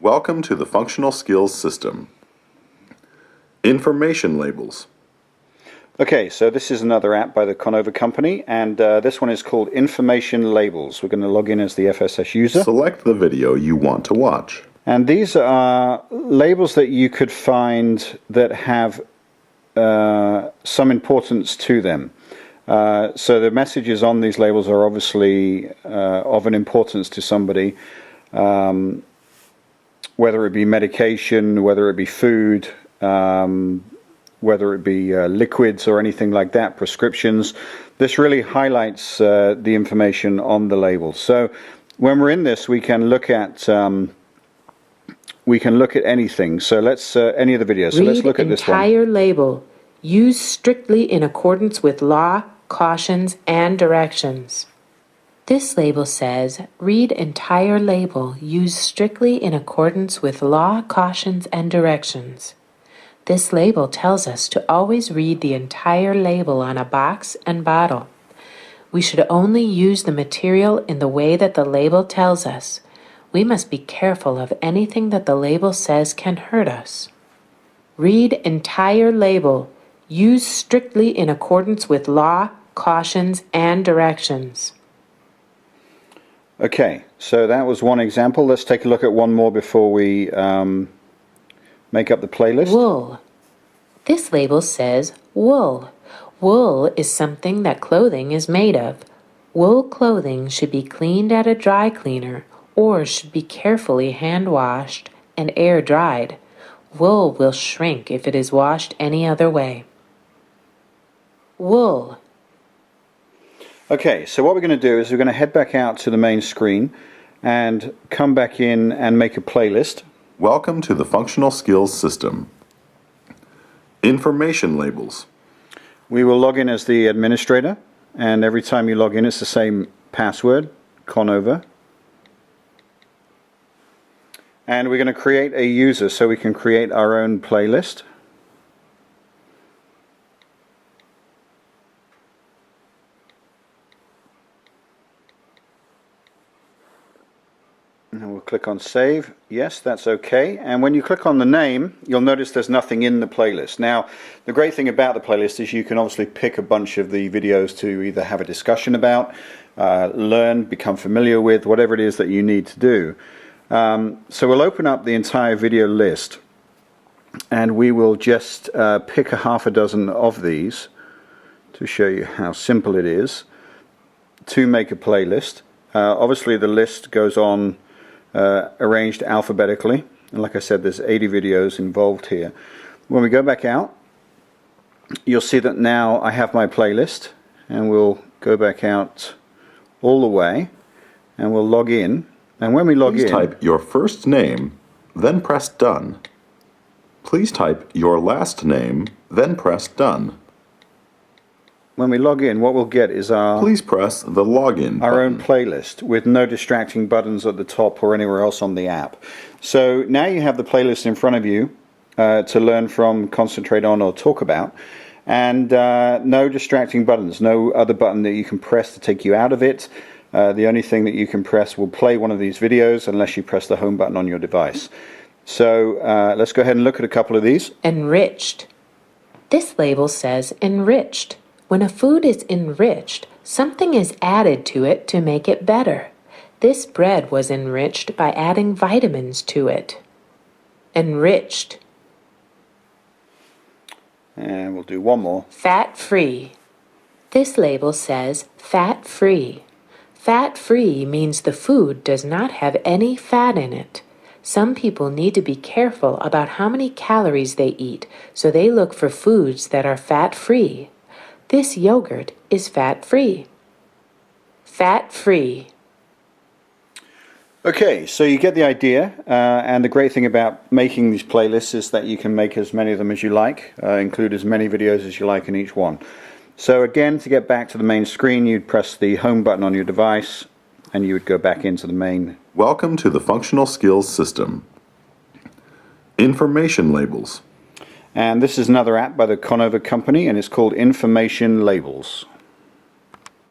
Welcome to the Functional Skills System. Information labels. Okay, so this is another app by the Conover company, and this one is called Information Labels. We're going to log in as the FSS user. Select the video you want to watch. And these are labels that you could find that have some importance to them. So the messages on these labels are obviously of an importance to somebody, whether it be medication, whether it be food, whether it be liquids or anything like that, prescriptions. This really highlights the information on the labels. So when we're in this, we can look at anything. So let's any of the videos. So let's look at this one. Read entire label. Used strictly in accordance with law, cautions, and directions. This label says, read entire label. Used strictly in accordance with law, cautions, and directions. This label tells us to always read the entire label on a box and bottle. We should only use the material in the way that the label tells us. We must be careful of anything that the label says can hurt us. Read entire label. Used strictly in accordance with law, cautions, and directions. Okay, so that was one example. Let's take a look at one more before we make up the playlist. Wool. This label says wool. Wool is something that clothing is made of. Wool clothing should be cleaned at a dry cleaner or should be carefully hand washed and air dried. Wool will shrink if it is washed any other way. Wool. Okay, so what we're going to do is we're going to head back out to the main screen and come back in and make a playlist. Welcome to the Functional Skills System. Information labels. We will log in as the administrator, and every time you log in it's the same password, Conover. And we're going to create a user so we can create our own playlist. And we'll click on save. Yes, that's okay. And when you click on the name, you'll notice there's nothing in the playlist. Now, the great thing about the playlist is you can obviously pick a bunch of the videos to either have a discussion about, learn, become familiar with, whatever it is that you need to do. So we'll open up the entire video list and we will just pick a half a dozen of these to show you how simple it is to make a playlist. Obviously the list goes on arranged alphabetically, and like I said, there's 80 videos involved here. When we go back out, you'll see that now I have my playlist, and we'll go back out all the way and we'll log in. And when we log in, Please type your first name, then press done. Please type your last name, then press done. when we log in, what we'll get is Please press the login button. our own playlist with no distracting buttons at the top or anywhere else on the app. So now you have the playlist in front of you to learn from, concentrate on, or talk about, and no distracting buttons, no other button that you can press to take you out of it. The only thing that you can press will play one of these videos unless you press the home button on your device. So let's go ahead and look at a couple of these. Enriched. This label says enriched. When a food is enriched, something is added to it to make it better. This bread was enriched by adding vitamins to it. Enriched. And we'll do one more. Fat-free. This label says fat-free. Fat-free means the food does not have any fat in it. Some people need to be careful about how many calories they eat, so they look for foods that are fat-free. This yogurt is fat-free. Fat-free. Okay, so you get the idea, and the great thing about making these playlists is that you can make as many of them as you like, include as many videos as you like in each one. So again, to get back to the main screen, you'd press the home button on your device, and you would go back into the main. Welcome to the Functional Skills System. Information labels. And this is another app by the Conover company, and it's called Information Labels.